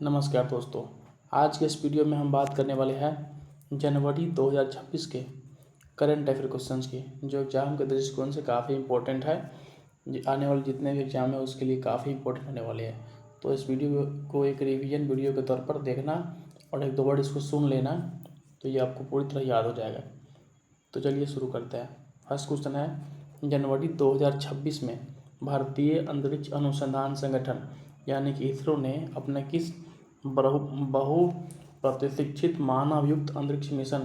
नमस्कार दोस्तों। आज के इस वीडियो में हम बात करने वाले हैं जनवरी 2026 के करंट अफेयर क्वेश्चंस की, जो एग्ज़ाम के दृष्टिकोण से काफ़ी इंपॉर्टेंट है। आने वाले जितने भी एग्ज़ाम है उसके लिए काफ़ी इंपॉर्टेंट होने वाले हैं। तो इस वीडियो को एक रिवीजन वीडियो के तौर पर देखना और एक दो बार इसको सुन लेना, तो ये आपको पूरी तरह याद हो जाएगा। तो चलिए शुरू करते हैं। फर्स्ट क्वेश्चन है, जनवरी 2026 में भारतीय अंतरिक्ष अनुसंधान संगठन यानी कि इसरो ने अपने किस बहु प्रतिशिक्षित मानवयुक्त अंतरिक्ष मिशन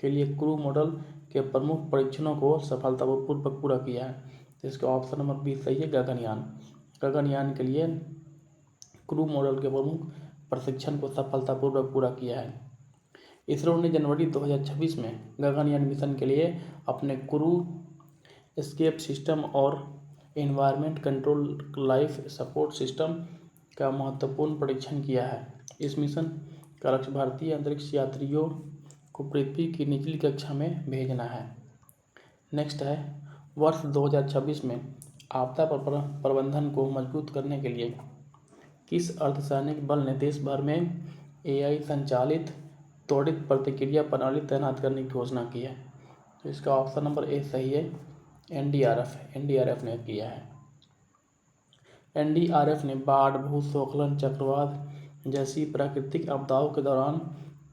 के लिए क्रू मॉडल के प्रमुख परीक्षणों को सफलतापूर्वक पूरा किया है? तो इसका ऑप्शन नंबर बी सही है, गगनयान। गगनयान के लिए क्रू मॉडल के प्रमुख प्रशिक्षण को सफलतापूर्वक पूरा किया है। इसरो ने जनवरी 2026 में गगनयान मिशन के लिए अपने क्रू एस्केप सिस्टम और environment control life support system का महत्वपूर्ण परीक्षण किया है। इस मिशन का लक्ष्य भारतीय अंतरिक्ष यात्रियों को पृथ्वी की निचली कक्षा में भेजना है। नेक्स्ट है, वर्ष 2026 में आपदा प्रबंधन को मजबूत करने के लिए किस अर्धसैनिक बल ने देश भर में AI संचालित त्वरित प्रतिक्रिया प्रणाली तैनात करने की घोषणा की है? तो इसका ऑप्शन नंबर ए सही है, NDRF ने किया है। NDRF ने बाढ़, भूस्खलन, चक्रवात जैसी प्राकृतिक आपदाओं के दौरान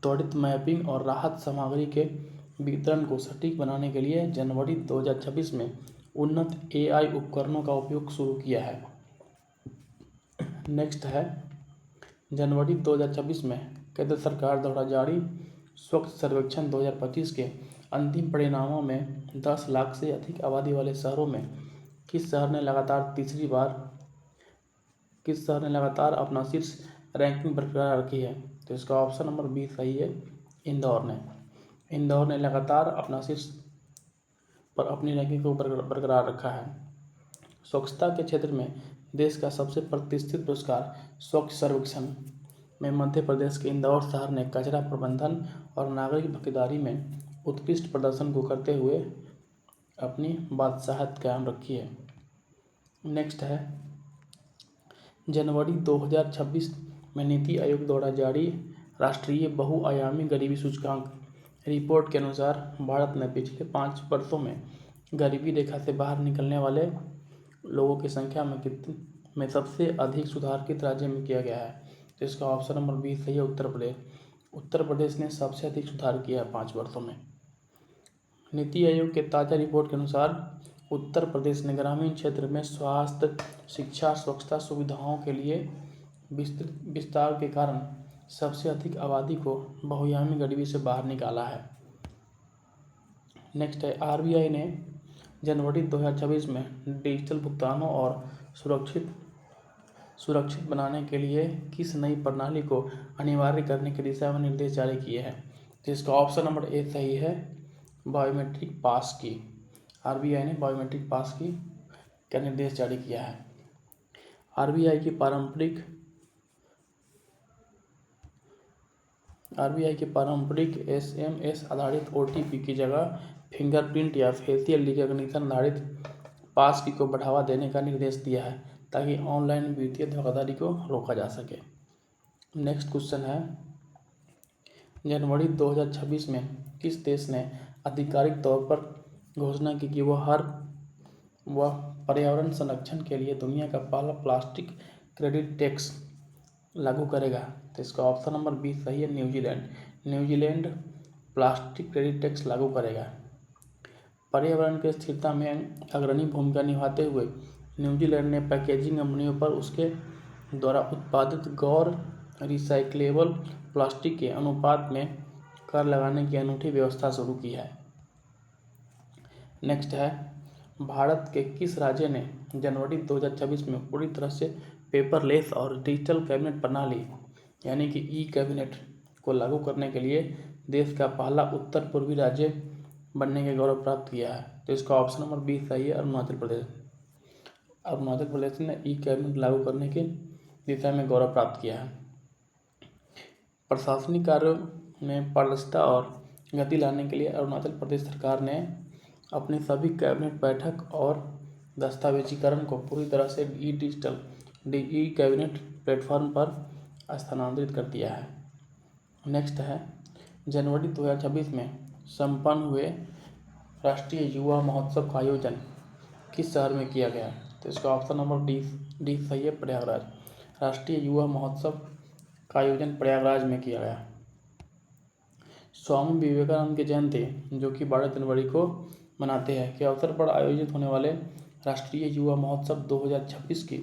त्वरित मैपिंग और राहत सामग्री के वितरण को सटीक बनाने के लिए जनवरी 2026 में उन्नत AI उपकरणों का उपयोग शुरू किया है। नेक्स्ट है, जनवरी 2026 में केंद्र सरकार द्वारा जारी स्वच्छ सर्वेक्षण 2025 के अंतिम परिणामों में 10 लाख से अधिक आबादी वाले शहरों में किस शहर ने लगातार अपना शीर्ष रैंकिंग बरकरार रखी है? तो इसका ऑप्शन नंबर बी सही है, इंदौर ने लगातार अपना शीर्ष पर अपनी रैंकिंग को बरकरार रखा है। स्वच्छता के क्षेत्र में देश का सबसे प्रतिष्ठित पुरस्कार स्वच्छ सर्वेक्षण में मध्य प्रदेश के इंदौर शहर ने कचरा प्रबंधन और नागरिक भागीदारी में उत्कृष्ट प्रदर्शन को करते हुए अपनी बादशाहत कायम रखी है। नेक्स्ट है, जनवरी 2026 में नीति आयोग द्वारा जारी राष्ट्रीय बहुआयामी गरीबी सूचकांक रिपोर्ट के अनुसार भारत ने पिछले 5 वर्षों में गरीबी रेखा से बाहर निकलने वाले लोगों की संख्या में सबसे अधिक सुधार किस राज्य में किया गया है? तो इसका ऑप्शन नंबर बी सही है, उत्तर प्रदेश ने सबसे अधिक सुधार किया है 5 वर्षों में। नीति आयोग के ताज़ा रिपोर्ट के अनुसार उत्तर प्रदेश ने ग्रामीण क्षेत्र में स्वास्थ्य, शिक्षा, स्वच्छता सुविधाओं के लिए विस्तार के कारण सबसे अधिक आबादी को बहुआयामी गरीबी से बाहर निकाला है। नेक्स्ट है, RBI ने जनवरी 2026 में डिजिटल भुगतानों और सुरक्षित बनाने के लिए किस नई प्रणाली को अनिवार्य करने की दिशा में निर्देश जारी किए हैं? तो इसका ऑप्शन नंबर ए सही है, बायोमेट्रिक पास की। RBI ने बायोमेट्रिक पास की का निर्देश जारी किया है। RBI की पारंपरिक SMS आधारित OTP की जगह फिंगरप्रिंट या फेशियल रिकॉग्निशन आधारित पास की को बढ़ावा देने का निर्देश दिया है, ताकि ऑनलाइन वित्तीय धोखाधड़ी को रोका जा सके। नेक्स्ट क्वेश्चन है, जनवरी 2026 में किस देश ने आधिकारिक तौर पर घोषणा की कि वह पर्यावरण संरक्षण के लिए दुनिया का पहला प्लास्टिक क्रेडिट टैक्स लागू करेगा? तो इसका ऑप्शन नंबर बी सही है, न्यूजीलैंड प्लास्टिक क्रेडिट टैक्स लागू करेगा। पर्यावरण की स्थिरता में अग्रणी भूमिका निभाते हुए न्यूजीलैंड ने पैकेजिंग कंपनियों पर उसके द्वारा उत्पादित गैर रिसाइक्लेबल प्लास्टिक के अनुपात में कर लगाने की अनूठी व्यवस्था शुरू की है। नेक्स्ट है, भारत के किस राज्य ने जनवरी 2026 में पूरी तरह से पेपरलेस और डिजिटल कैबिनेट प्रणाली यानी कि ई-कैबिनेट को लागू करने के लिए देश का पहला उत्तर पूर्वी राज्य बनने के गौरव प्राप्त किया है? तो इसका ऑप्शन नंबर बी सही है, अरुणाचल प्रदेश ने ई-कैबिनेट लागू करने की दिशा में गौरव प्राप्त किया है। प्रशासनिक कार्यों में पारदर्शिता और गति लाने के लिए अरुणाचल प्रदेश सरकार ने अपनी सभी कैबिनेट बैठक और दस्तावेजीकरण को पूरी तरह से ई कैबिनेट प्लेटफॉर्म पर स्थानांतरित कर दिया है। नेक्स्ट है, जनवरी 2026 में संपन्न हुए राष्ट्रीय युवा महोत्सव का आयोजन किस शहर में किया गया? तो इसका ऑप्शन नंबर डी सही है, प्रयागराज। राष्ट्रीय युवा महोत्सव का आयोजन प्रयागराज में किया गया। स्वामी विवेकानंद की जयंती जो कि 12 जनवरी को मनाते हैं के अवसर पर आयोजित होने वाले राष्ट्रीय युवा महोत्सव 2026 की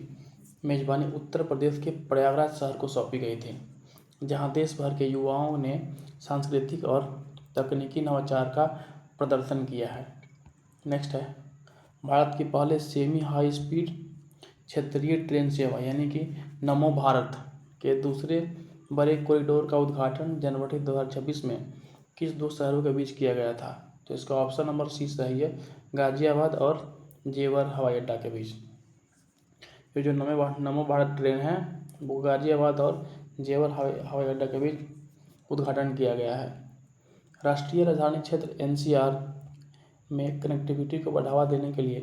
मेजबानी उत्तर प्रदेश के प्रयागराज शहर को सौंपी गई थी, जहां देश भर के युवाओं ने सांस्कृतिक और तकनीकी नवाचार का प्रदर्शन किया है। नेक्स्ट है, भारत के पहले सेमी हाई स्पीड क्षेत्रीय ट्रेन सेवा यानी कि नमो भारत के दूसरे बड़े कॉरिडोर का उद्घाटन जनवरी 2026 में किस दो शहरों के बीच किया गया था? तो इसका ऑप्शन नंबर सी सही है, गाजियाबाद और जेवर हवाई अड्डा के बीच। ये जो नमो भारत ट्रेन है वो गाजियाबाद और जेवर हवाई अड्डा के बीच उद्घाटन किया गया है। राष्ट्रीय राजधानी क्षेत्र NCR में कनेक्टिविटी को बढ़ावा देने के लिए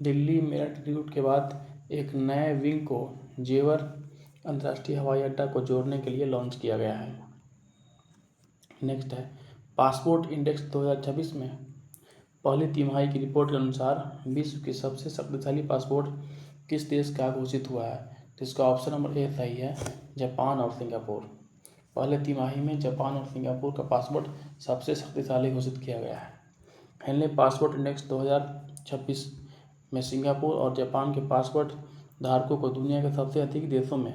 दिल्ली मेरठ रूट के बाद एक नए विंग को जेवर अंतर्राष्ट्रीय हवाई अड्डा को जोड़ने के लिए लॉन्च किया गया है। नेक्स्ट है, पासपोर्ट इंडेक्स 2026 में पहली तिमाही की रिपोर्ट के अनुसार विश्व की सबसे शक्तिशाली पासपोर्ट किस देश का घोषित हुआ है? तो इसका ऑप्शन नंबर ए सही है, जापान और सिंगापुर। पहले तिमाही में जापान और सिंगापुर का पासपोर्ट सबसे शक्तिशाली घोषित किया गया है। हेनले पासपोर्ट इंडेक्स 2026 में सिंगापुर और जापान के पासपोर्ट धारकों को दुनिया के सबसे अधिक देशों में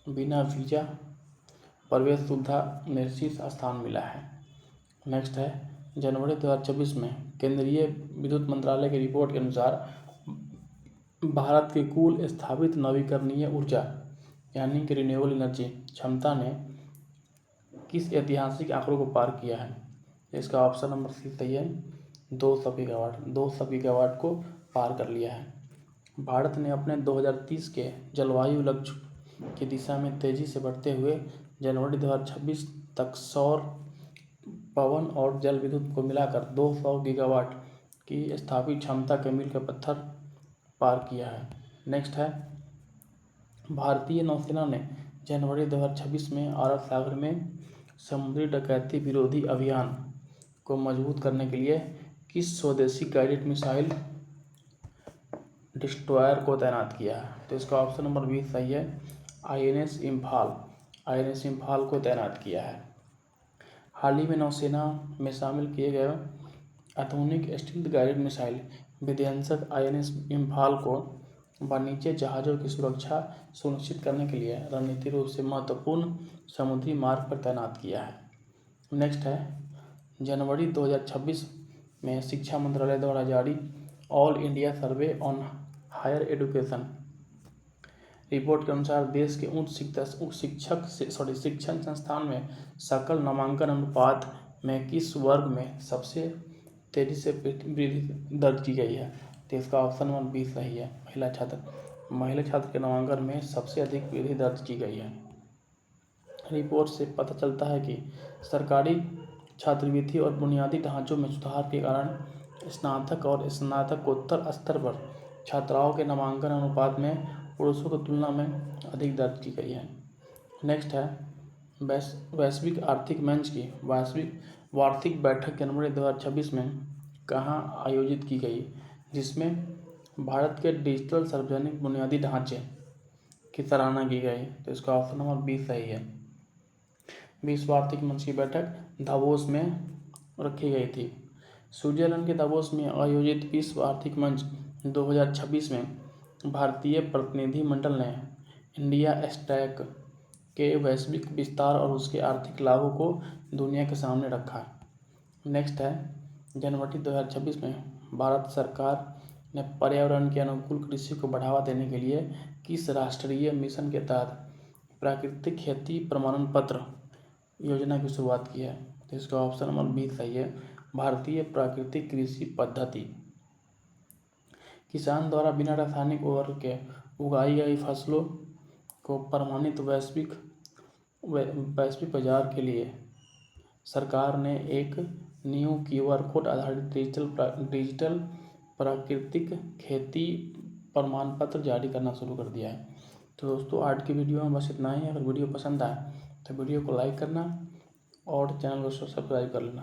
बिना वीज़ा प्रवेश सुविधा में शीर्ष स्थान मिला है। नेक्स्ट है, जनवरी 2026 में केंद्रीय विद्युत मंत्रालय की रिपोर्ट के अनुसार भारत की कुल स्थापित नवीकरणीय ऊर्जा यानी कि रिन्यूएबल एनर्जी क्षमता ने किस ऐतिहासिक आंकड़ों को पार किया है? इसका ऑप्शन नंबर सी सही है, 200 गीगावाट को पार कर लिया है। भारत ने अपने 2030 के जलवायु लक्ष्य की दिशा में तेजी से बढ़ते हुए जनवरी 2026 तक सौर, पवन और जल विद्युत को मिलाकर 200 गीगावाट की स्थापित क्षमता के मील का पत्थर पार किया है। नेक्स्ट है, भारतीय नौसेना ने जनवरी 2026 में अरब सागर में समुद्री डकैती विरोधी अभियान को मजबूत करने के लिए किस स्वदेशी गाइडेड मिसाइल डिस्ट्रॉयर को तैनात किया है? तो इसका ऑप्शन नंबर बी सही है, INS इम्फाल को तैनात किया है। हाल ही में नौसेना में शामिल किए गए आधुनिक स्टील्थ गाइडेड मिसाइल विध्वंसक INS इम्फाल को वाणिज्य जहाज़ों की सुरक्षा सुनिश्चित करने के लिए रणनीतिक रूप से महत्वपूर्ण समुद्री मार्ग पर तैनात किया है। नेक्स्ट है, जनवरी 2026 में शिक्षा मंत्रालय द्वारा जारी all India survey on higher education report के अनुसार देश के उच्च शिक्षण संस्थान में सकल नामांकन अनुपात में किस वर्ग में सबसे तेजी से वृद्धि दर्ज की गई है? तो इसका ऑप्शन नंबर बी सही है, महिला छात्र के नामांकन में सबसे अधिक वृद्धि दर्ज की गई है। रिपोर्ट से पता चलता है कि सरकारी छात्रवृत्ति और बुनियादी ढांचों में सुधार के कारण स्नातक और स्नातकोत्तर स्तर पर छात्राओं के नामांकन अनुपात में पुरुषों की तुलना में अधिक दर्ज की गई है। नेक्स्ट है, वैश्विक आर्थिक मंच की वार्षिक बैठक जनवरी 2026 में कहाँ आयोजित की गई, जिसमें भारत के डिजिटल सार्वजनिक बुनियादी ढांचे की सराहना की गई? तो इसका ऑप्शन नंबर बी सही है, विश्व आर्थिक मंच की बैठक दावोस में रखी गई थी। स्विट्जरलैंड के दावोस में आयोजित विश्व आर्थिक मंच 2026 में भारतीय प्रतिनिधिमंडल ने इंडिया स्टैक के वैश्विक विस्तार और उसके आर्थिक लाभों को दुनिया के सामने रखा। नेक्स्ट है, जनवरी 2026 में भारत सरकार ने पर्यावरण के अनुकूल कृषि को बढ़ावा देने के लिए किस राष्ट्रीय मिशन के तहत प्राकृतिक खेती प्रमाणन पत्र योजना की शुरुआत की है? तो इसका ऑप्शन नंबर बी सही है, भारतीय प्राकृतिक कृषि पद्धति। किसान द्वारा बिना रासायनिक उर्वरक के उगाई गई फसलों को प्रमाणित वैश्विक बाजार के लिए सरकार ने एक न्यू QR कोड आधारित डिजिटल प्राकृतिक खेती प्रमाण पत्र जारी करना शुरू कर दिया है। तो दोस्तों आज की वीडियो में बस इतना ही। अगर वीडियो पसंद आए तो वीडियो को लाइक करना और चैनल को सब्सक्राइब कर लेना।